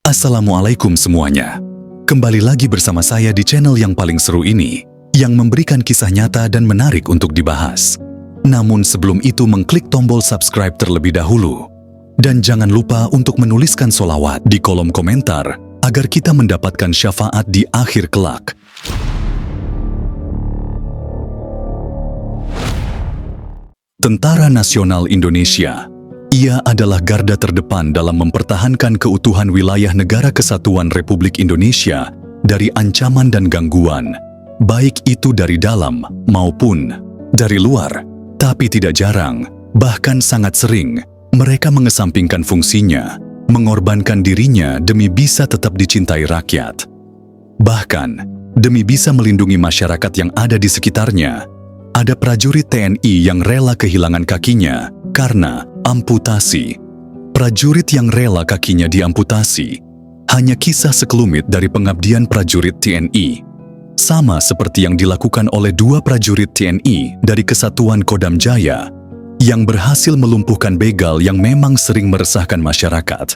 Assalamualaikum semuanya. Kembali lagi bersama saya di channel yang paling seru ini, yang memberikan kisah nyata dan menarik untuk dibahas. Namun sebelum itu mengklik tombol subscribe terlebih dahulu. Dan jangan lupa untuk menuliskan sholawat di kolom komentar, agar kita mendapatkan syafaat di akhir kelak. Tentara Nasional Indonesia. Ia adalah garda terdepan dalam mempertahankan keutuhan wilayah Negara Kesatuan Republik Indonesia dari ancaman dan gangguan, baik itu dari dalam maupun dari luar. Tapi tidak jarang, bahkan sangat sering, mereka mengesampingkan fungsinya, mengorbankan dirinya demi bisa tetap dicintai rakyat. Bahkan, demi bisa melindungi masyarakat yang ada di sekitarnya, ada prajurit TNI yang rela kehilangan kakinya karena amputasi. Prajurit yang rela kakinya diamputasi hanya kisah sekelumit dari pengabdian prajurit TNI. Sama seperti yang dilakukan oleh dua prajurit TNI dari Kesatuan Kodam Jaya yang berhasil melumpuhkan begal yang memang sering meresahkan masyarakat.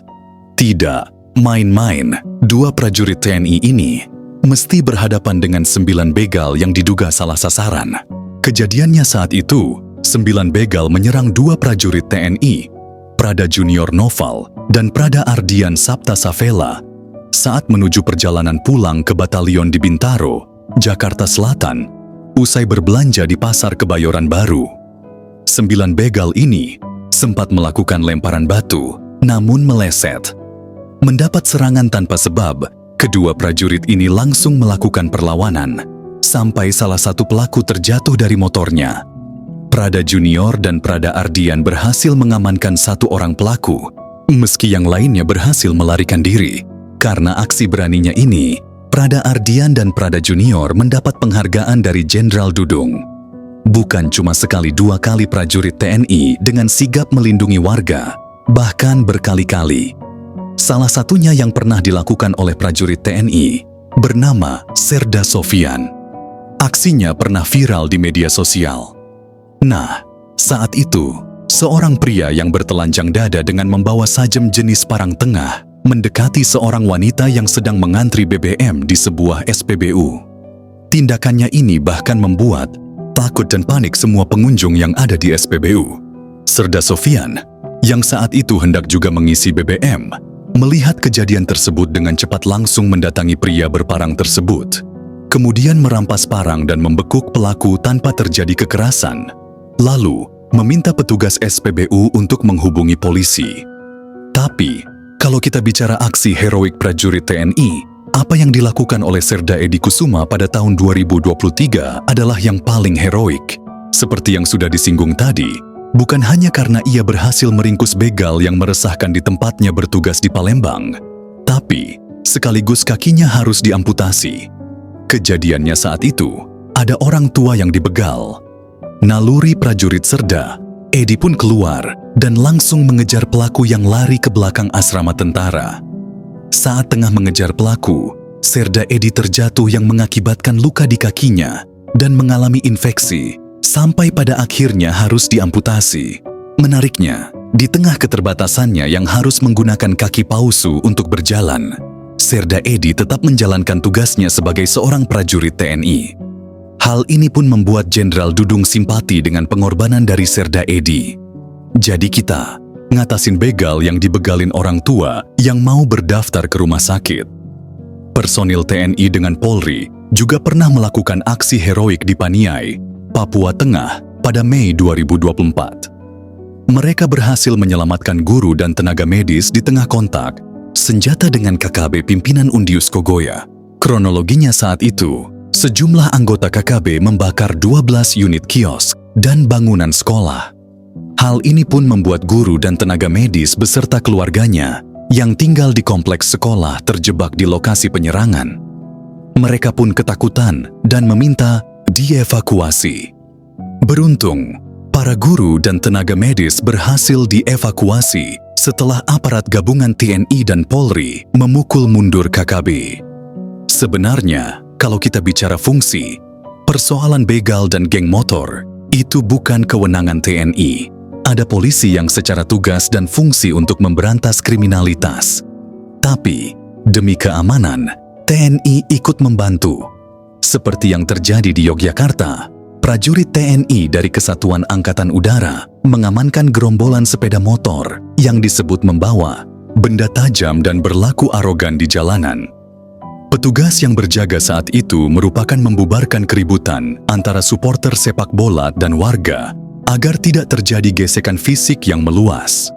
Tidak main-main, dua prajurit TNI ini mesti berhadapan dengan 9 begal yang diduga salah sasaran. Kejadiannya saat itu, 9 begal menyerang dua prajurit TNI, Prada Junior Noval dan Prada Ardian Sapta Savela, saat menuju perjalanan pulang ke batalion di Bintaro, Jakarta Selatan, usai berbelanja di Pasar Kebayoran Baru. 9 begal ini sempat melakukan lemparan batu, namun meleset. Mendapat serangan tanpa sebab, kedua prajurit ini langsung melakukan perlawanan, sampai salah satu pelaku terjatuh dari motornya. Prada Junior dan Prada Ardian berhasil mengamankan satu orang pelaku, meski yang lainnya berhasil melarikan diri. Karena aksi beraninya ini, Prada Ardian dan Prada Junior mendapat penghargaan dari Jenderal Dudung. Bukan cuma sekali dua kali prajurit TNI dengan sigap melindungi warga, bahkan berkali-kali. Salah satunya yang pernah dilakukan oleh prajurit TNI, bernama Serda Sofian. Aksinya pernah viral di media sosial. Nah, saat itu, seorang pria yang bertelanjang dada dengan membawa sajem jenis parang tengah mendekati seorang wanita yang sedang mengantri BBM di sebuah SPBU. Tindakannya ini bahkan membuat takut dan panik semua pengunjung yang ada di SPBU. Serda Sofian, yang saat itu hendak juga mengisi BBM, melihat kejadian tersebut dengan cepat langsung mendatangi pria berparang tersebut. Kemudian merampas parang dan membekuk pelaku tanpa terjadi kekerasan. Lalu, meminta petugas SPBU untuk menghubungi polisi. Tapi, kalau kita bicara aksi heroik prajurit TNI, apa yang dilakukan oleh Serda Edi Kusuma pada tahun 2023 adalah yang paling heroik. Seperti yang sudah disinggung tadi, bukan hanya karena ia berhasil meringkus begal yang meresahkan di tempatnya bertugas di Palembang, tapi sekaligus kakinya harus diamputasi. Kejadiannya saat itu, ada orang tua yang dibegal. Naluri prajurit Serda, Edi pun keluar dan langsung mengejar pelaku yang lari ke belakang asrama tentara. Saat tengah mengejar pelaku, Serda Edi terjatuh yang mengakibatkan luka di kakinya dan mengalami infeksi, sampai pada akhirnya harus diamputasi. Menariknya, di tengah keterbatasannya yang harus menggunakan kaki palsu untuk berjalan, Serda Edi tetap menjalankan tugasnya sebagai seorang prajurit TNI. Hal ini pun membuat Jenderal Dudung simpati dengan pengorbanan dari Serda Edi. Jadi kita ngatasin begal yang dibegalin orang tua yang mau berdaftar ke rumah sakit. Personil TNI dengan Polri juga pernah melakukan aksi heroik di Paniai, Papua Tengah pada Mei 2024. Mereka berhasil menyelamatkan guru dan tenaga medis di tengah kontak senjata dengan KKB pimpinan Undius Kogoya. Kronologinya saat itu, sejumlah anggota KKB membakar 12 unit kios dan bangunan sekolah. Hal ini pun membuat guru dan tenaga medis beserta keluarganya yang tinggal di kompleks sekolah terjebak di lokasi penyerangan. Mereka pun ketakutan dan meminta dievakuasi. Beruntung, para guru dan tenaga medis berhasil dievakuasi setelah aparat gabungan TNI dan Polri memukul mundur KKB. Sebenarnya, kalau kita bicara fungsi, persoalan begal dan geng motor itu bukan kewenangan TNI. Ada polisi yang secara tugas dan fungsi untuk memberantas kriminalitas. Tapi, Demi keamanan, TNI ikut membantu. Seperti yang terjadi di Yogyakarta, prajurit TNI dari Kesatuan Angkatan Udara mengamankan gerombolan sepeda motor yang disebut membawa benda tajam dan berlaku arogan di jalanan. Petugas yang berjaga saat itu merupakan membubarkan keributan antara supporter sepak bola dan warga agar tidak terjadi gesekan fisik yang meluas.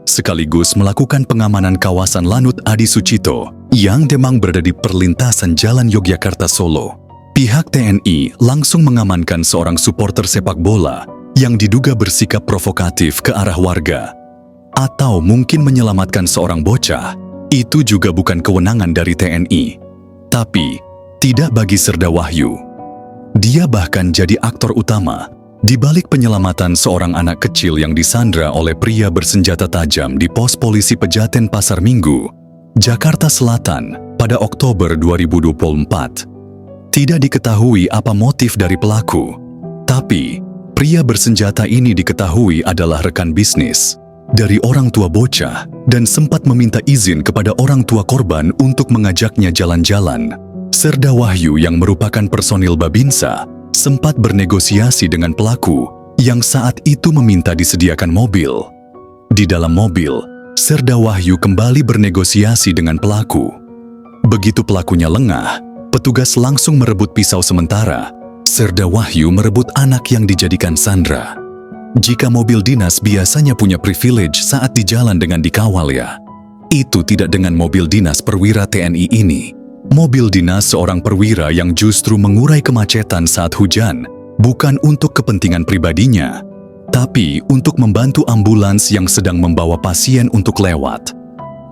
Sekaligus melakukan pengamanan kawasan Lanut Adi Sucipto yang memang berada di perlintasan Jalan Yogyakarta-Solo. Pihak TNI langsung mengamankan seorang supporter sepak bola yang diduga bersikap provokatif ke arah warga. Atau mungkin menyelamatkan seorang bocah, itu juga bukan kewenangan dari TNI. Tapi, tidak bagi Serda Wahyu. Dia bahkan jadi aktor utama di balik penyelamatan seorang anak kecil yang disandra oleh pria bersenjata tajam di pos polisi Pejaten Pasar Minggu, Jakarta Selatan pada Oktober 2024. Tidak diketahui apa motif dari pelaku, tapi pria bersenjata ini diketahui adalah rekan bisnis dari orang tua bocah dan sempat meminta izin kepada orang tua korban untuk mengajaknya jalan-jalan. Serda Wahyu yang merupakan personil Babinsa sempat bernegosiasi dengan pelaku yang saat itu meminta disediakan mobil. Di dalam mobil, Serda Wahyu kembali bernegosiasi dengan pelaku. Begitu pelakunya lengah, petugas langsung merebut pisau sementara. Serda Wahyu merebut anak yang dijadikan sandra. Jika mobil dinas biasanya punya privilege saat di jalan dengan dikawal ya. Itu tidak dengan mobil dinas perwira TNI ini. Mobil dinas seorang perwira yang justru mengurai kemacetan saat hujan, bukan untuk kepentingan pribadinya, tapi untuk membantu ambulans yang sedang membawa pasien untuk lewat.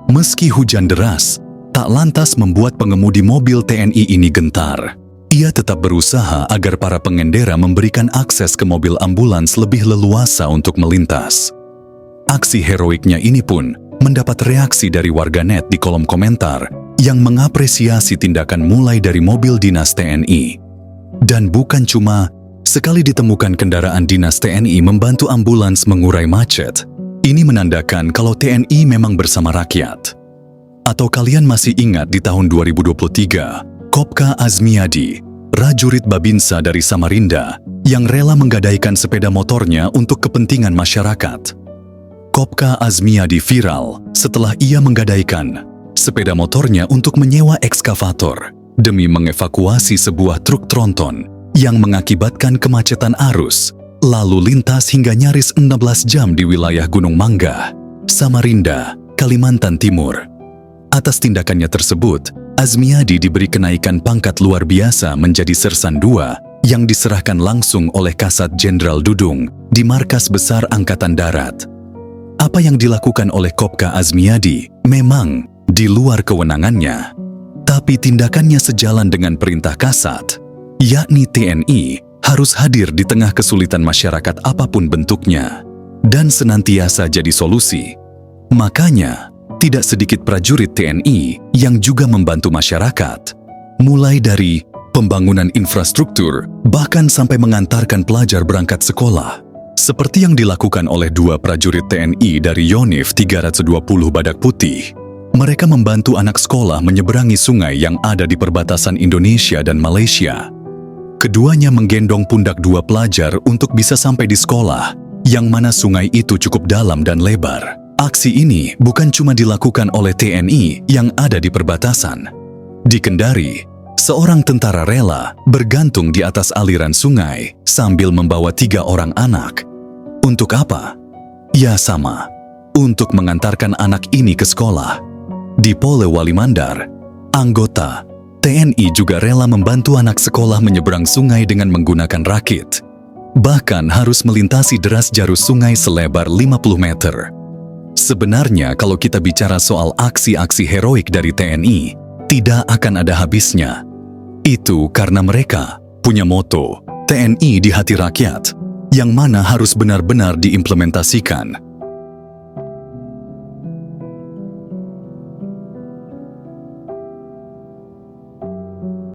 Meski hujan deras, tak lantas membuat pengemudi mobil TNI ini gentar. Ia tetap berusaha agar para pengendara memberikan akses ke mobil ambulans lebih leluasa untuk melintas. Aksi heroiknya ini pun mendapat reaksi dari warganet di kolom komentar yang mengapresiasi tindakan mulai dari mobil dinas TNI. Dan bukan cuma sekali ditemukan kendaraan dinas TNI membantu ambulans mengurai macet, ini menandakan kalau TNI memang bersama rakyat. Atau kalian masih ingat di tahun 2023, Kopka Azmiadi, prajurit Babinsa dari Samarinda, yang rela menggadaikan sepeda motornya untuk kepentingan masyarakat. Kopka Azmiadi viral setelah ia menggadaikan sepeda motornya untuk menyewa ekskavator demi mengevakuasi sebuah truk tronton yang mengakibatkan kemacetan arus, lalu lintas hingga nyaris 16 jam di wilayah Gunung Mangga, Samarinda, Kalimantan Timur. Atas tindakannya tersebut, Azmiadi diberi kenaikan pangkat luar biasa menjadi Sersan II yang diserahkan langsung oleh Kasat Jenderal Dudung di Markas Besar Angkatan Darat. Apa yang dilakukan oleh Kopka Azmiadi memang di luar kewenangannya, tapi tindakannya sejalan dengan perintah Kasat, yakni TNI harus hadir di tengah kesulitan masyarakat apapun bentuknya dan senantiasa jadi solusi. Makanya, tidak sedikit prajurit TNI yang juga membantu masyarakat, mulai dari pembangunan infrastruktur, bahkan sampai mengantarkan pelajar berangkat sekolah. Seperti yang dilakukan oleh dua prajurit TNI dari Yonif 320 Badak Putih. Mereka membantu anak sekolah menyeberangi sungai yang ada di perbatasan Indonesia dan Malaysia. Keduanya menggendong pundak dua pelajar untuk bisa sampai di sekolah, yang mana sungai itu cukup dalam dan lebar. Aksi ini bukan cuma dilakukan oleh TNI yang ada di perbatasan. Di Kendari, seorang tentara rela bergantung di atas aliran sungai sambil membawa 3 orang anak. Untuk apa? Ya sama, untuk mengantarkan anak ini ke sekolah. Di Polewali Mandar, anggota TNI juga rela membantu anak sekolah menyeberang sungai dengan menggunakan rakit. Bahkan harus melintasi deras jarus sungai selebar 50 meter. Sebenarnya kalau kita bicara soal aksi-aksi heroik dari TNI, tidak akan ada habisnya. Itu karena mereka punya moto TNI di hati rakyat, yang mana harus benar-benar diimplementasikan